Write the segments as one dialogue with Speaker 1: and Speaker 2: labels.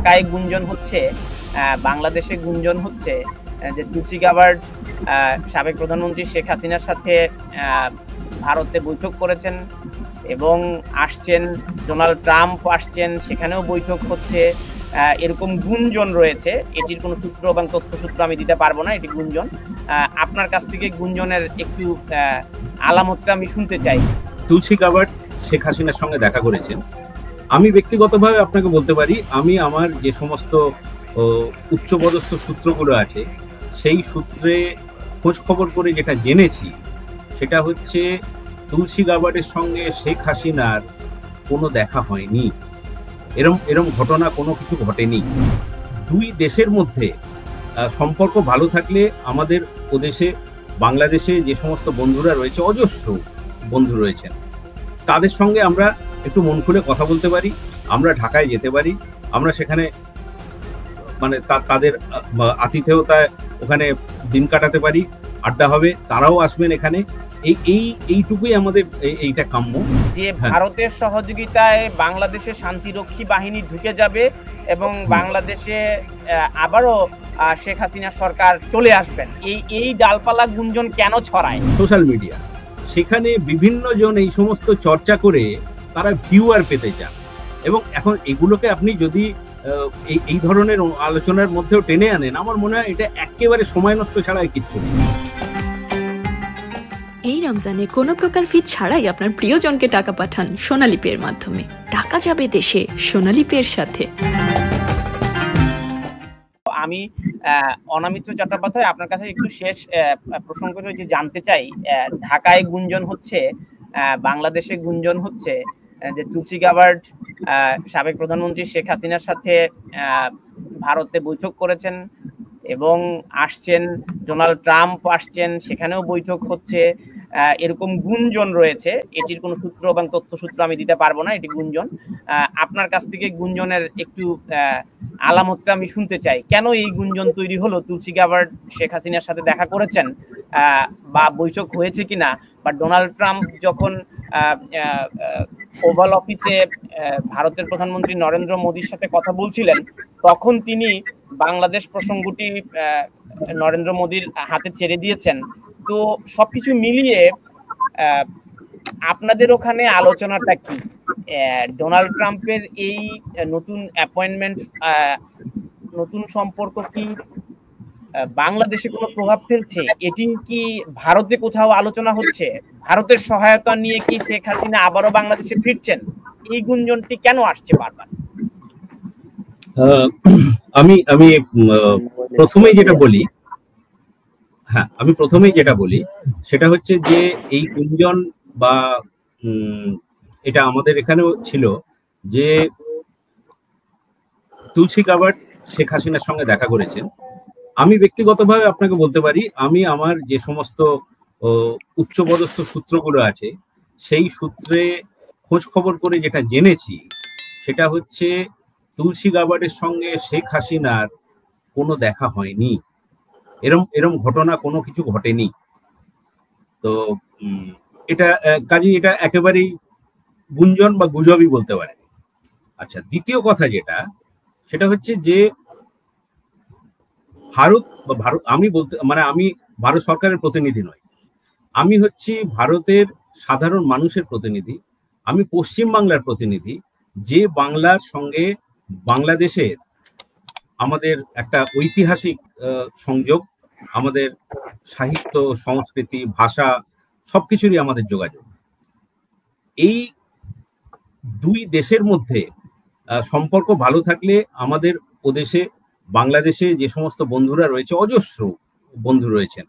Speaker 1: ঢাকায় গুঞ্জন হচ্ছে, বাংলাদেশে গুঞ্জন হচ্ছে যে তুলসী গাবার্ড সাবেক প্রধানমন্ত্রী শেখ হাসিনার সাথে ভারতে বৈঠক করেছেন এবং আসছেন, ডোনাল্ড ট্রাম্প আসছেন, সেখানেও বৈঠক হচ্ছে, এরকম গুঞ্জন রয়েছে। এটির কোনো সূত্র এবং তথ্যসূত্র আমি দিতে পারবো না, এটি গুঞ্জন। আপনার কাছ থেকে গুঞ্জনের একটু আলামতটা আমি শুনতে চাই।
Speaker 2: তুলসী গাবার্ড শেখ হাসিনার সঙ্গে দেখা করেছেন। আমি ব্যক্তিগতভাবে আপনাকে বলতে পারি, আমি আমার যে সমস্ত উচ্চপদস্থ সূত্রগুলো আছে সেই সূত্রে খোঁজ খবর করে যেটা জেনেছি সেটা হচ্ছে তুলসী গাবার্ডের সঙ্গে শেখ হাসিনার কোনো দেখা হয়নি। এরম ঘটনা কোনো কিছু ঘটেনি। দুই দেশের মধ্যে সম্পর্ক ভালো থাকলে আমাদের ওদেশে বাংলাদেশে যে সমস্ত বন্ধুরা রয়েছে, অজস্র বন্ধু রয়েছেন, তাদের সঙ্গে আমরা একটু মন খুলে কথা বলতে পারি, আমরা ঢাকায় যেতে পারি, আমরা সেখানে মানে তাদের আতিথেয়তায় ওখানে দিন কাটাতে পারি, আড্ডা হবে, তারাও আসবেন এখানে। এইটুকুই আমাদের এইটা কাম্য
Speaker 1: যে ভারতের সহযোগিতায় বাংলাদেশে শান্তিরক্ষী বাহিনী ঢুকে যাবে এবং বাংলাদেশে আবারও শেখ হাসিনা সরকার চলে আসবেন, এই ডালপালা গুঞ্জন কেন ছড়ায়
Speaker 2: সোশ্যাল মিডিয়া? সেখানে বিভিন্ন জন এই সমস্ত চর্চা করে তারা ভিউয়ার পেতে চান, এবং এখন এগুলোকে আপনি যদি এই ধরনের আলোচনার মধ্যেও টেনে আনেন, আমার মনে হয় এটা একেবারে সময় নষ্ট ছাড়া কিচ্ছু নেই।
Speaker 3: এই রমজানে কোনো প্রকার ফি ছাড়াই আপনার প্রিয়জনকে টাকা পাঠান সোনালী পের মাধ্যমে। টাকা যাবে দেশে সোনালী পের সাথে।
Speaker 1: আমি অনামিত্র চট্টোপাধ্যায়, আপনার কাছে একটু শেষ প্রসঙ্গ যে জানতে চাই, ঢাকায় গুঞ্জন হচ্ছে, বাংলাদেশে গুঞ্জন হচ্ছে যে তুলসী গাবার্ড সাবেক প্রধানমন্ত্রী শেখ হাসিনার সাথে ভারতে বৈঠক করেছেন এবং আসছেন, ডোনাল্ড ট্রাম্প আসছেন, সেখানেও বৈঠক হচ্ছে, এরকম গুঞ্জন রয়েছে। এটির কোনো সূত্র এবং তথ্যসূত্র আমি দিতে পারবো না, এটি গুঞ্জন। আপনার কাছ থেকে গুঞ্জনের একটু আলামতটা আমি শুনতে চাই। কেন এই গুঞ্জন তৈরি হলো? তুলসী গাবার্ড শেখ হাসিনার সাথে দেখা করেছেন বা বৈঠক হয়েছে কিনা, বা ডোনাল্ড ট্রাম্প যখন ওভাল অফিসে ভারতের প্রধানমন্ত্রী নরেন্দ্র মোদীর সাথে কথা বলছিলেন, তখন তিনি বাংলাদেশ প্রসঙ্গটি নরেন্দ্র মোদীর হাতে ছেড়ে দিয়েছেন। তো সবকিছু মিলিয়ে আপনাদের ওখানে আলোচনাটা কি? ডোনাল্ড ট্রাম্পের এই নতুন অ্যাপয়েন্টমেন্ট, নতুন সম্পর্ক কি বাংলাদেশে কোনো প্রভাব ফেলছে? এটি কি ভারতে কোথাও আলোচনা হচ্ছে? ভারতের সহায়তা নিয়ে কি শেখ হাসিনা আবারও বাংলাদেশে ফিরছেন? এই গুঞ্জনটি কেন আসছে বারবার?
Speaker 2: আমি প্রথমেই যেটা বলি সেটা হচ্ছে যে এই গুঞ্জন বা এটা আমাদের এখানেও ছিল যে তুলসী গাবার্ড শেখ হাসিনার সঙ্গে দেখা করেছেন। আমি ব্যক্তিগতভাবে আপনাকে বলতে পারি, আমি আমার যে সমস্ত উচ্চপদস্থ সূত্রগুলো আছে সেই সূত্রে খোঁজ খবর করে যেটা জেনেছি সেটা হচ্ছে তুলসী গাবার্ডের সঙ্গে শেখ হাসিনার কোনো দেখা হয়নি। এরম ঘটনা কোনো কিছু ঘটেনি। তো এটা কাজেই এটা একেবারেই গুঞ্জন বা গুজবই বলতে পারেন। আচ্ছা, দ্বিতীয় কথা যেটা, সেটা হচ্ছে যে আমি ভারত সরকারের প্রতিনিধি নই, আমি হচ্ছি ভারতের সাধারণ মানুষের প্রতিনিধি, আমি পশ্চিম বাংলার প্রতিনিধি। যে বাংলার সঙ্গে বাংলাদেশের আমাদের একটা ঐতিহাসিক সংযোগ, আমাদের সাহিত্য, সংস্কৃতি, ভাষা সবকিছুরই আমাদের যোগাযোগ। এই দুই দেশের মধ্যে সম্পর্ক ভালো থাকলে আমাদের ওদেশে বাংলাদেশে যে সমস্ত বন্ধুরা রয়েছে, অজস্র বন্ধু রয়েছেন,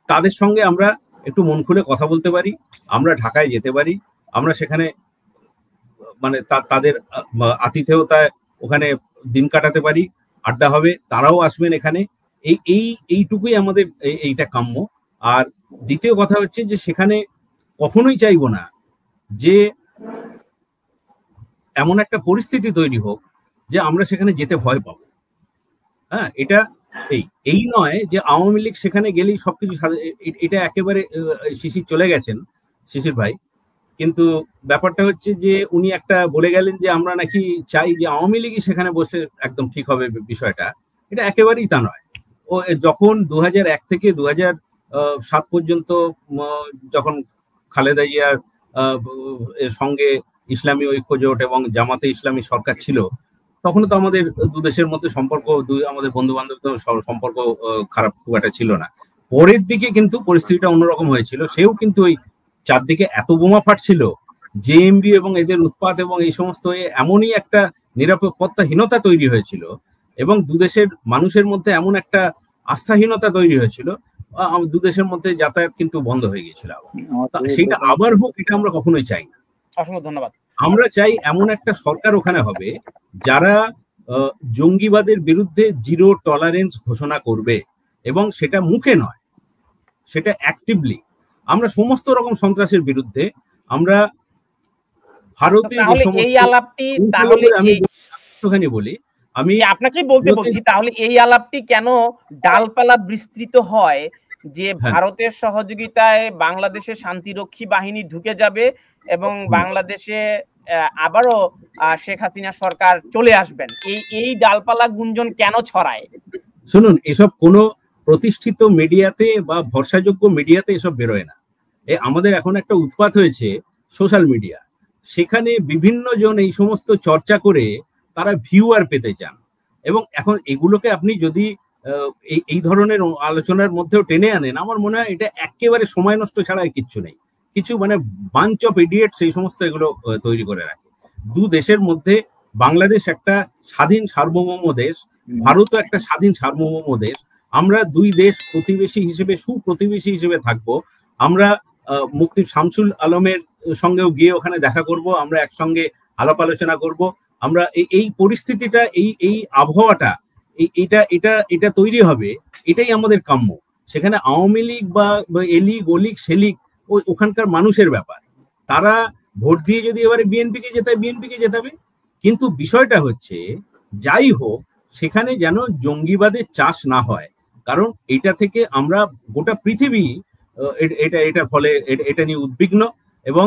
Speaker 2: তাদের সঙ্গে আমরা একটু মন খুলে কথা বলতে পারি, আমরা ঢাকায় যেতে পারি, আমরা সেখানে মানে তাদের আতিথেয়তায় ওখানে দিন কাটাতে পারি, আড্ডা হবে, তারাও আসবেন এখানে। এইটুকুই আমাদের এইটা কাম্য। আর দ্বিতীয় কথা হচ্ছে যে সেখানে কখনোই চাইবো না যে এমন একটা পরিস্থিতি তৈরি হোক যে আমরা সেখানে যেতে ভয় পাবো। হ্যাঁ, এটা এই নয় যে আওয়ামী লীগ সেখানে গেলেই সবকিছু, এটা একেবারে শিশির চলে গেছেন, শিশির ভাই, কিন্তু ব্যাপারটা হচ্ছে যে উনি একটা বলে গেলেন যে আমরা নাকি চাই যে আওয়ামী লীগই সেখানে বসে একদম ঠিক হবে বিষয়টা। এটা একেবারেই তা নয়। ও যখন 2001 থেকে 2007 পর্যন্ত যখন খালেদা জিয়ার এর সঙ্গে ইসলামী ঐক্য জোট এবং জামাতে ইসলামী সরকার ছিল, তখন তো আমাদের দু দেশের মধ্যে সম্পর্ক, আমাদের বন্ধু বান্ধব সম্পর্ক খারাপ খুব একটা ছিল না। পরের দিকে কিন্তু পরিস্থিতিটা অন্যরকম হয়েছিল। সেও কিন্তু ওই চারদিকে এত বোমা ফাটছিল, জেএমবি এবং এদের উৎপাত এবং এই সমস্ত এমনই একটা নিরাপত্তাহীনতা তৈরি হয়েছিল এবং দুদেশের মানুষের মধ্যে এমন একটা আস্থাহীনতা তৈরি হয়েছিল, দুদেশের মধ্যে যাতায়াত কিন্তু বন্ধ হয়ে গিয়েছিল। সেটা আবার হোক, এটা আমরা কখনোই চাই না।
Speaker 1: অসংখ্য ধন্যবাদ।
Speaker 2: আমরা চাই এমন একটা সরকার ওখানে হবে যারা জঙ্গিবাদের বিরুদ্ধে জিরো টলারেন্স ঘোষণা করবে এবং সেটা মুখে নয়, সেটা অ্যাক্টিভলি। আমরা সমস্ত রকম সন্ত্রাসের বিরুদ্ধে, আমরা ভারতে যে সমস্ত,
Speaker 1: এই আলাপটি তাহলে
Speaker 2: আমি একটুখানি বলি, আমি
Speaker 1: আপনাকেই বলতে বলছি, তাহলে এই আলাপটি কেন ডালপালা বিস্তৃত হয় যে ভারতের সহযোগিতায় বাংলাদেশের শান্তিরক্ষী বাহিনী ঢুকে যাবে এবং বাংলাদেশে আবারও শেখ হাসিনা সরকার চলে আসবেন, এই ডালপালা গুঞ্জন কেন ছড়ায়?
Speaker 2: শুনুন, এসব কোনো প্রতিষ্ঠিত মিডিয়াতে বা ভরসাযোগ্য মিডিয়াতে এসব বেরোয় না। আমাদের এখন একটা উৎপাত হয়েছে সোশ্যাল মিডিয়া, সেখানে বিভিন্ন জন এই সমস্ত চর্চা করে তারা ভিউয়ার পেতে চান এবং এখন এগুলোকে আপনি যদি এই ধরনের আলোচনার মধ্যেও টেনে আনেন, আমার মনে হয় এটা একেবারে সময় নষ্ট ছাড়া কিচ্ছু নেই। কিছু মানে বাঞ্চ অফ ইডিয়েট সেই সমস্ত এগুলো তৈরি করে রাখে। দু দেশের মধ্যে বাংলাদেশ একটা স্বাধীন সার্বভৌম দেশ, ভারতও একটা স্বাধীন সার্বভৌম দেশ। আমরা দুই দেশ প্রতিবেশী হিসেবে, সুপ্রতিবেশী হিসেবে থাকবো। আমরা মুফতি শামসুল আলমের সঙ্গেও গিয়ে ওখানে দেখা করব, আমরা একসঙ্গে আলাপ আলোচনা করব। আমরা এই পরিস্থিতিটা, এই আবহাওয়াটা, এটা তৈরি হবে, এটাই আমাদের কাম্য। সেখানে আওয়ামী লীগ বা এলিগ ওলিগ সেলিগ ওখানকার মানুষের ব্যাপার, তারা ভোট দিয়ে যদি এবারে বিএনপিকে জেতায়, বিএনপিকে জেতাবে। কিন্তু বিষয়টা হচ্ছে যাই হোক, সেখানে যেন জঙ্গিবাদের চাষ না হয়, কারণ এটা থেকে আমরা গোটা পৃথিবী এটার ফলে এটা নিয়ে উদ্বিগ্ন এবং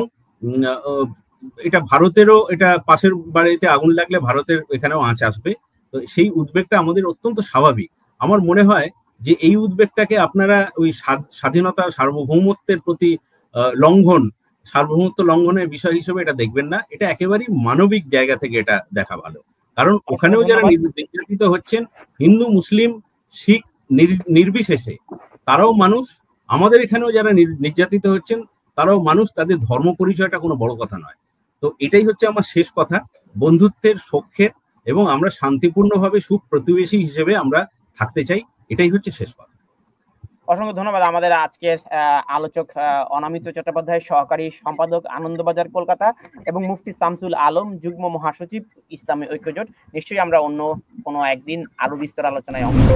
Speaker 2: এটা ভারতেরও, এটা পাশের বাড়িতে আগুন লাগলে ভারতের এখানেও আঁচ আসবে। তো সেই উদ্বেগটা আমাদের অত্যন্ত স্বাভাবিক। আমার মনে হয় যে এই উদ্বেগটাকে আপনারা ওই স্বাধীনতা সার্বভৌমত্বের প্রতি লঙ্ঘন, সার্বভৌমত্ব লঙ্ঘনের বিষয় হিসেবে এটা দেখবেন না। এটা একেবারেই মানবিক জায়গা থেকে এটা দেখা ভালো, কারণ ওখানেও যারা নির্যাতিত হচ্ছেন, হিন্দু মুসলিম শিখ নির্বিশেষে, তারাও মানুষ। আমাদের এখানেও যারা নির্যাতিত হচ্ছেন তারাও মানুষ, তাদের ধর্ম পরিচয়টা কোনো বড় কথা নয়। তো এটাই হচ্ছে আমার শেষ কথা, বন্ধুত্বের, সখ্যের এবং আমরা শান্তিপূর্ণভাবে সুপ্রতিবেশী হিসেবে আমরা থাকতে চাই, এটাই হচ্ছে শেষ কথা।
Speaker 1: অসংখ্য ধন্যবাদ। আমাদের আজকের আলোচক অনামিত চট্টোপাধ্যায়, সহকারী সম্পাদক, আনন্দবাজার, কলকাতা, এবং মুফতি শামসুল আলম, যুগ্ম মহাসচিব, ইসলামী ঐক্য জোট। নিশ্চয়ই আমরা অন্য কোনো একদিন আরো বিস্তর আলোচনায় অংশ